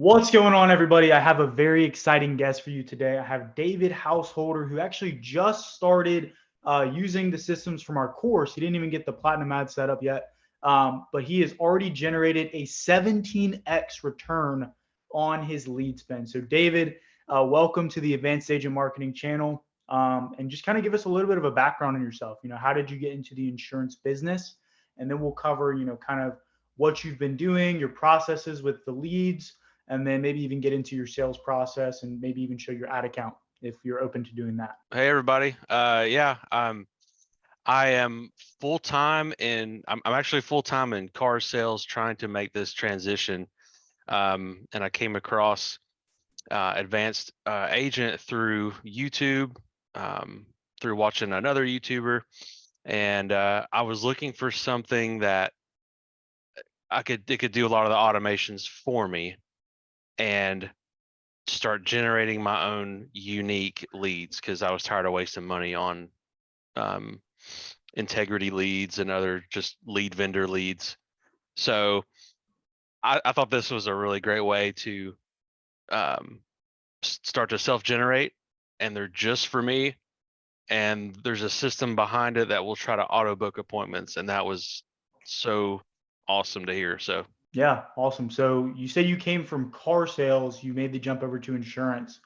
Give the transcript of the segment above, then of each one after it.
What's going on, everybody? I have a very exciting guest for you today. I have David Householder, who actually just started using the systems from our course. He didn't even get the platinum ad set up yet, but he has already generated a 17x return on his lead spend. So, David, welcome to the Advanced Agent Marketing channel. And just kind of give us a little bit of a background on yourself. How did you get into the insurance business? And then we'll cover, kind of what you've been doing, your processes with the leads, and then maybe even get into your sales process and maybe even show your ad account if you're open to doing that. Hey everybody. I am full-time I'm actually full-time in car sales trying to make this transition. And I came across Advanced Agent through YouTube, through watching another YouTuber. And I was looking for something that it could do a lot of the automations for me and start generating my own unique leads, because I was tired of wasting money on integrity leads and other just lead vendor leads. So I thought this was a really great way to start to self-generate, and they're just for me. And there's a system behind it that will try to auto book appointments, and that was so awesome to hear. So Yeah, awesome. So you said you came from car sales, you made the jump over to insurance.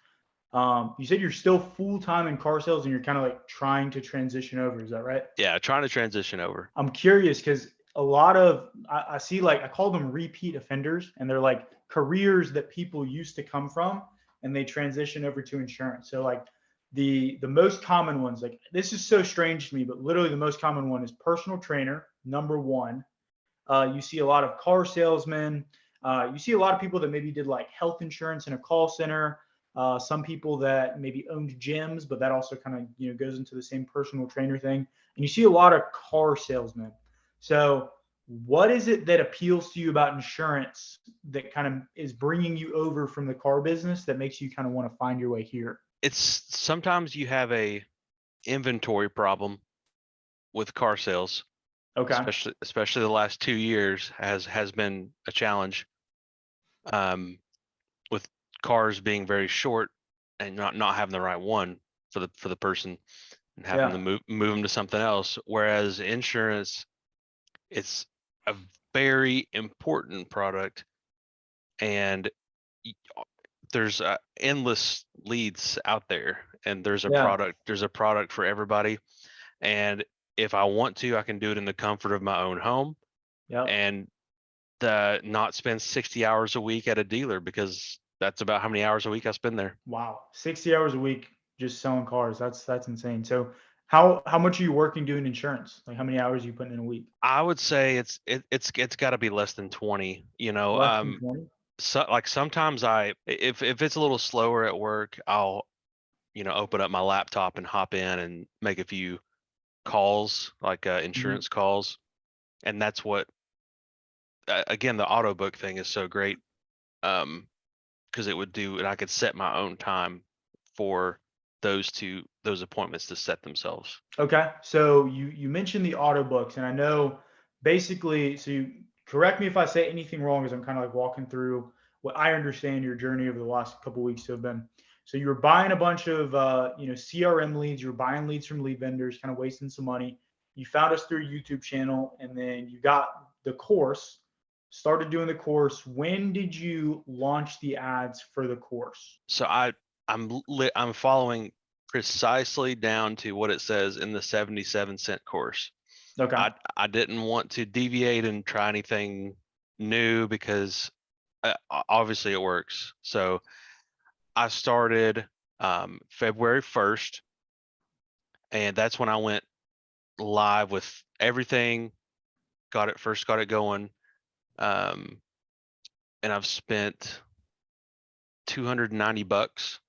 You said you're still full-time in car sales and you're kind of like trying to transition over. Is that right? yeah, trying to transition over. I'm curious because a lot of I see, like, I call them repeat offenders, and they're like careers that people used to come from and they transition over to insurance. So like the most common ones, like, this is so strange to me, but literally the most common one is personal trainer, number one. You see a lot of car salesmen. You see a lot of people that maybe did like health insurance in a call center. Some people that maybe owned gyms, but that also kind of goes into the same personal trainer thing. And you see a lot of car salesmen. So, what is it that appeals to you about insurance that kind of is bringing you over from the car business that makes you kind of want to find your way here? It's sometimes you have a inventory problem with car sales, Okay. especially the last 2 years has been a challenge, with cars being very short and not having the right one for the person, and having Yeah. to move them to something else. Whereas insurance, it's a very important product, and there's endless leads out there, and there's a Yeah. product for everybody. And if I want to, I can do it in the comfort of my own home, Yep. and not spend 60 hours a week at a dealer, because that's about how many hours a week I spend there. Wow. 60 hours a week just selling cars. That's insane. So how much are you working doing insurance? Like, how many hours are you putting in a week? I would say it's got to be less than 20. Less than 20? So like sometimes if it's a little slower at work, I'll open up my laptop and hop in and make a few calls, like Mhm. insurance calls. And that's what, again, the Autobook thing is so great, because it would do, and I could set my own time for those appointments to set themselves. Okay. So you mentioned the auto books, and I know basically, so you correct me if I say anything wrong, as I'm kind of like walking through what I understand your journey over the last couple of weeks to have been. So you were buying a bunch of CRM leads, you were buying leads from lead vendors, kind of wasting some money. You found us through a YouTube channel, and then you got the course, started doing the course. When did you launch the ads for the course? So I'm following precisely down to what it says in the 77-cent course. Okay. I didn't want to deviate and try anything new, because obviously it works. So I started February 1st, and that's when I went live with everything. Got it going, um, and I've spent $290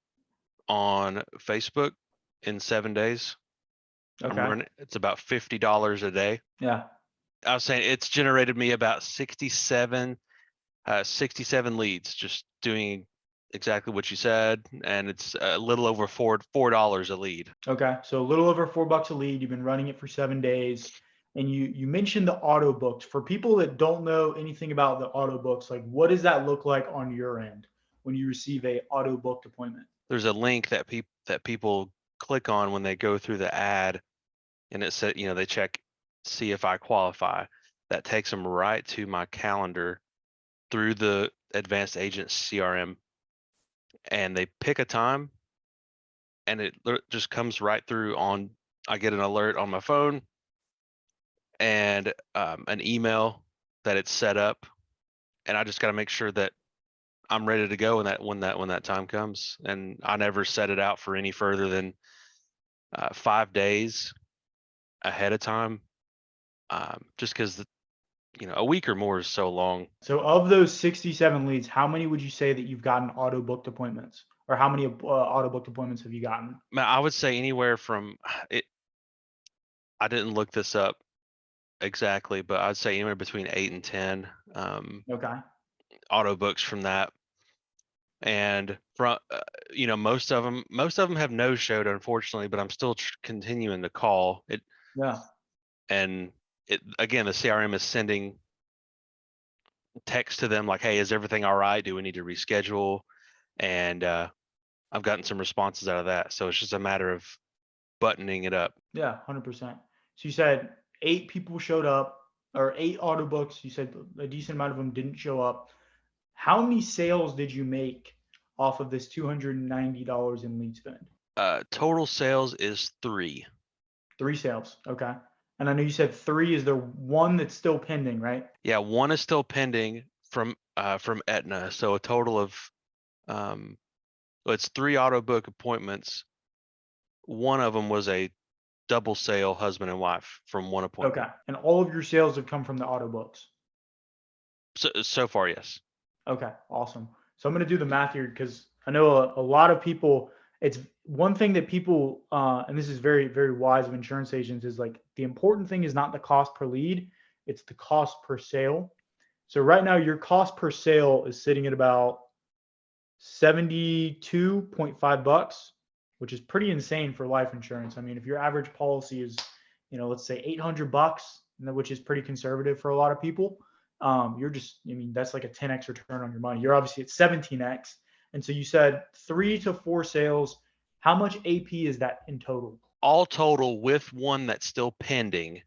on Facebook in 7 days. Okay. It's about $50 a day. Yeah. I was saying it's generated me about 67 leads, just doing exactly what you said, and it's a little over $4 a lead. Okay, so a little over $4 a lead. You've been running it for 7 days, and you mentioned the auto books. For people that don't know anything about the auto books, like, what does that look like on your end? when you receive a auto booked appointment? There's a link that people click on when they go through the ad, and it said, they check, see if I qualify. That takes them right to my calendar through the advanced agent CRM, and they pick a time, and it just comes right through on. I get an alert on my phone and an email that it's set up, and I just got to make sure that I'm ready to go when that time comes. And I never set it out for any further than 5 days ahead of time, just because a week or more is so long. So of those 67 leads, how many would you say that you've gotten auto booked appointments, or how many auto booked appointments have you gotten? I would say anywhere from it. I didn't look this up exactly, but I'd say anywhere between 8 and 10 Okay. auto books from that. And from most of them have no showed, unfortunately, but I'm still continuing to call it. Yeah. And it, again, the CRM is sending text to them like, hey, is everything all right? Do we need to reschedule? And I've gotten some responses out of that, so it's just a matter of buttoning it up. Yeah, 100%. So you said 8 people showed up, or 8 auto books. You said a decent amount of them didn't show up. How many sales did you make off of this $290 in lead spend? Total sales is 3. 3 sales. Okay. And I know you said 3 is the one that's still pending, right? Yeah, 1 is still pending from Aetna, so a total of well, it's 3 auto book appointments. One of them was a double sale husband and wife from one Okay. appointment. And all of your sales have come from the auto books. So far, yes. Okay, awesome. So I'm going to do the math here because I know a lot of people. It's one thing that people, and this is very, very wise of insurance agents, is like the important thing is not the cost per lead, it's the cost per sale. So right now, your cost per sale is sitting at about 72.5 bucks, which is pretty insane for life insurance. I mean, if your average policy is, let's say 800 bucks, which is pretty conservative for a lot of people, I mean, that's like a 10x return on your money. You're obviously at 17x. And so you said 3 to 4 sales. How much AP is that in total? All total, with one that's still pending,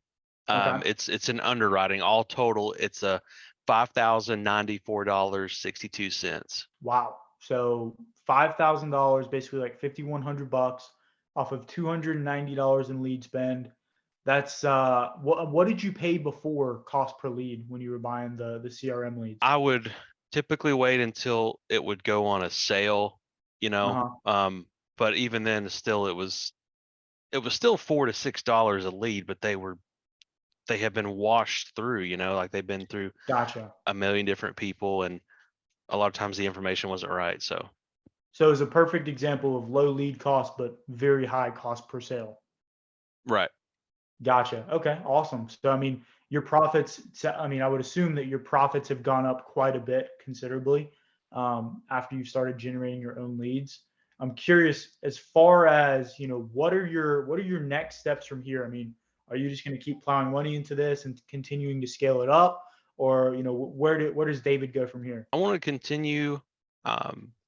Okay. it's an underwriting. All total, it's a $5,094.62. Wow. So $5,000, basically like 5,100 bucks off of $290 in lead spend. That's what did you pay before cost per lead when you were buying the CRM leads? I would typically wait until it would go on a sale, you know. Uh-huh. But even then, still, it was still $4 to $6 a lead, but they have been washed through, like they've been through Gotcha. a million different people, and a lot of times the information wasn't right. So So it's a perfect example of low lead cost but very high cost per sale. right. Gotcha. Okay, awesome. So I mean, your profits, I mean, I would assume that your profits have gone up quite a bit considerably after you started generating your own leads. I'm curious as far as, what are your next steps from here? I mean, are you just going to keep plowing money into this and continuing to scale it up, or, where does David go from here? I want to continue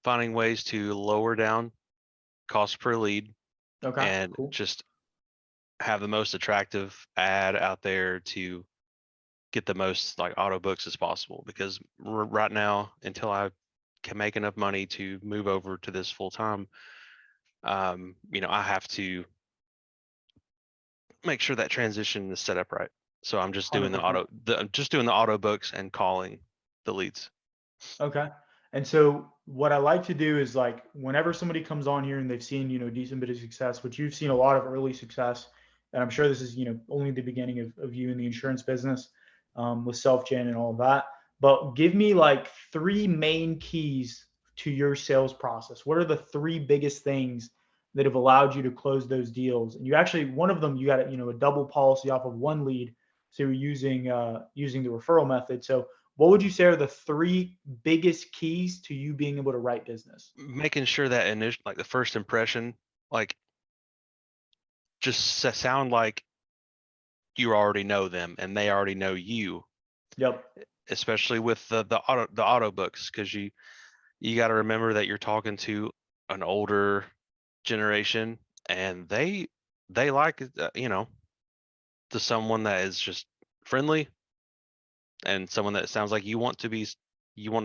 finding ways to lower down cost per lead Okay, and cool. just have the most attractive ad out there to get the most like auto books as possible, because right now, until I can make enough money to move over to this full time, I have to make sure that transition is set up right. So I'm just doing 100%. I'm just doing the auto books and calling the leads. Okay. And so what I like to do is like whenever somebody comes on here and they've seen, decent bit of success, which you've seen a lot of early success, and I'm sure this is, only the beginning of you in the insurance business with self-gen and all of that. But give me like 3 main keys to your sales process. What are the 3 biggest things that have allowed you to close those deals? And you actually, one of them, you got, a double policy off of one lead. So you're using the referral method. So what would you say are the 3 biggest keys to you being able to write business? Making sure that initial, like the first impression, like just sound like you already know them and they already know you, Yep. especially with the auto books, because you got to remember that you're talking to an older generation, and they like to someone that is just friendly and someone that sounds like you want to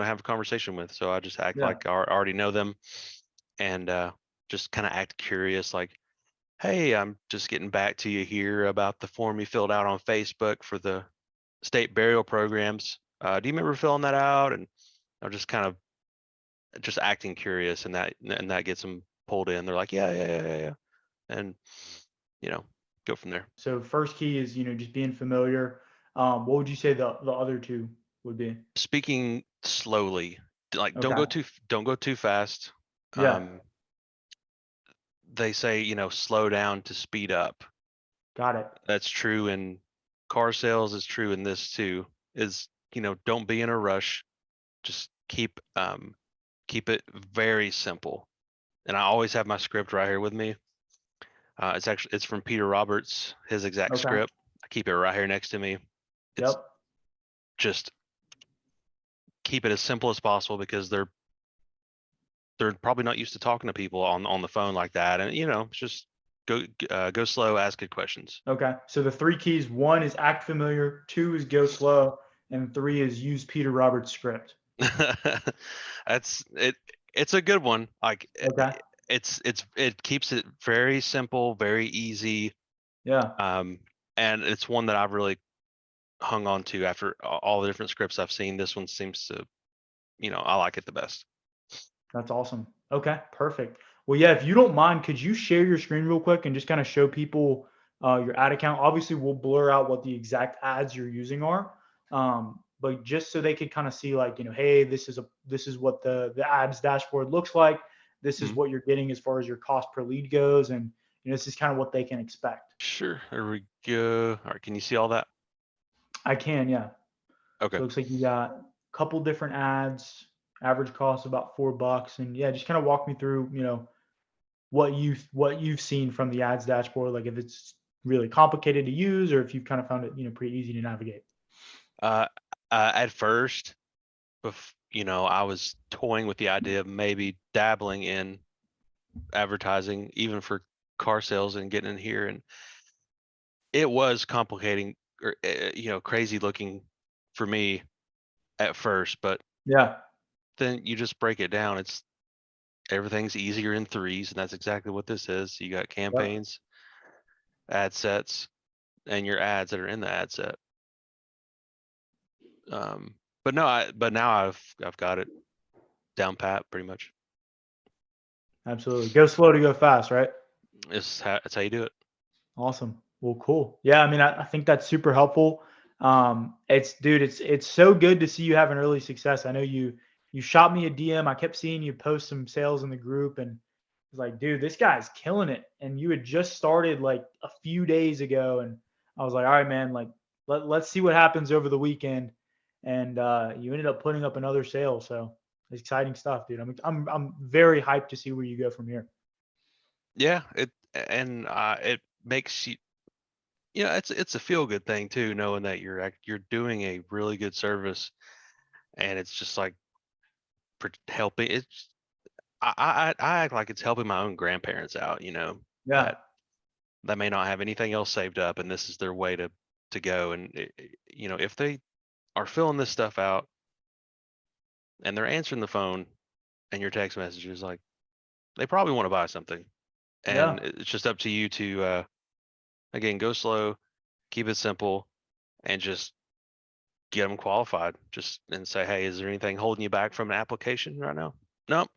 have a conversation with. So I just act Yeah. like I already know them, and just kind of act curious, like, hey, I'm just getting back to you here about the form you filled out on Facebook for the state burial programs. Do you remember filling that out? And I'm just kind of just acting curious, and that gets them pulled in. They're like, yeah, yeah, yeah, yeah, yeah, and you know, go from there. So first key is, just being familiar. What would you say the other two would be? Speaking slowly, like Okay. don't go too fast. Yeah. Um, they say, slow down to speed up. Got it. That's true in car sales, is true in this too. Is, don't be in a rush. Just keep it very simple. And I always have my script right here with me. It's from Peter Roberts, his exact Okay. script. I keep it right here next to me. It's Yep. just keep it as simple as possible, because they're probably not used to talking to people on the phone like that. And it's just go slow, ask good questions. Okay. So the three keys, one is act familiar, two is go slow, and three is use Peter Roberts' script. That's it. It's a good one. Like, Okay. it keeps it very simple, very easy. Yeah. Um, and it's one that I've really hung on to after all the different scripts I've seen. This one seems to, I like it the best. That's awesome. Okay, perfect. Well, yeah, if you don't mind, could you share your screen real quick and just kind of show people your ad account? Obviously, we'll blur out what the exact ads you're using are, but just so they could kind of see, like, hey, this is what the ads dashboard looks like. This is Mhm. what you're getting as far as your cost per lead goes, and this is kind of what they can expect. Sure. There we go. All right. Can you see all that? I can, yeah. Okay. So it looks like you got a couple different ads, average cost about $4, and yeah, just kind of walk me through, what you've seen from the ads dashboard, like if it's really complicated to use or if you've kind of found it, pretty easy to navigate. Uh, at first, I was toying with the idea of maybe dabbling in advertising, even for car sales, and getting in here, and it was complicating, or crazy looking for me at first. But Yeah. then you just break it down. It's Everything's easier in threes, and that's exactly what this is. You got Yep. campaigns, ad sets, and your ads that are in the ad set. But no, but now I've got it down pat pretty much. Absolutely. Go slow to go fast, right? That's how you do it. Awesome. Well, cool. Yeah, I mean, I think that's super helpful. It's so good to see you having early success. I know you shot me a DM. I kept seeing you post some sales in the group, and I was like, dude, this guy's killing it. And you had just started like a few days ago, and I was like, all right, man, like let's see what happens over the weekend. And you ended up putting up another sale. So exciting stuff, dude. I'm very hyped to see where you go from here. Yeah, it makes you, it's a feel good thing too, knowing that you're doing a really good service, and it's just like helping. It's I act like it's helping my own grandparents out, Yeah. that may not have anything else saved up, and this is their way to go. And if they are filling this stuff out and they're answering the phone and your text messages, like, they probably want to buy something. And Yeah. it's just up to you to, again, go slow, keep it simple, and just get them qualified. Just and say, hey, is there anything holding you back from an application right now? Nope.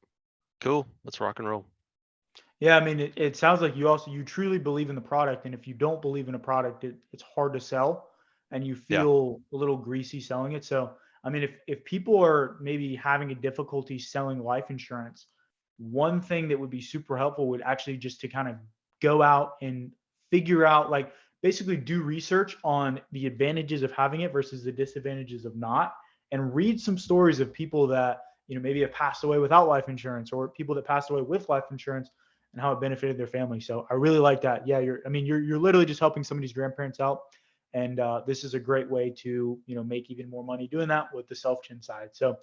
Cool. Let's rock and roll. Yeah, I mean, it sounds like you truly believe in the product, and if you don't believe in a product, it's hard to sell, and you Yeah. feel a little greasy selling it. So, I mean, if people are maybe having a difficulty selling life insurance, one thing that would be super helpful would actually just to kind of go out and figure out, like, basically do research on the advantages of having it versus the disadvantages of not, and read some stories of people that maybe have passed away without life insurance, or people that passed away with life insurance and how it benefited their family. So I really like that. Yeah, you're literally just helping somebody's grandparents out, and this is a great way to make even more money doing that with the self chin side. So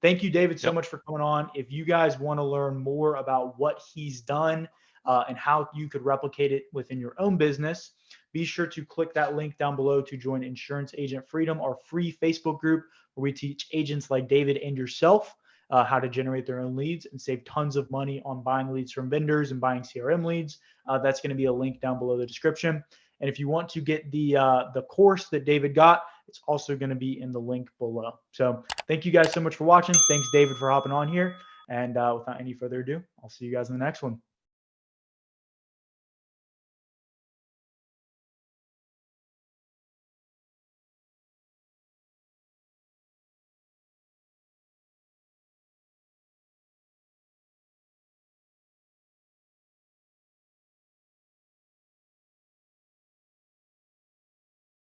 thank you, David, so Yep. much for coming on. If you guys want to learn more about what he's done and how you could replicate it within your own business, be sure to click that link down below to join Insurance Agent Freedom, our free Facebook group where we teach agents like David and yourself how to generate their own leads and save tons of money on buying leads from vendors and buying CRM leads. That's going to be a link down below the description. And if you want to get the course that David got, it's also going to be in the link below. So thank you guys so much for watching. Thanks, David, for hopping on here. And without any further ado, I'll see you guys in the next one.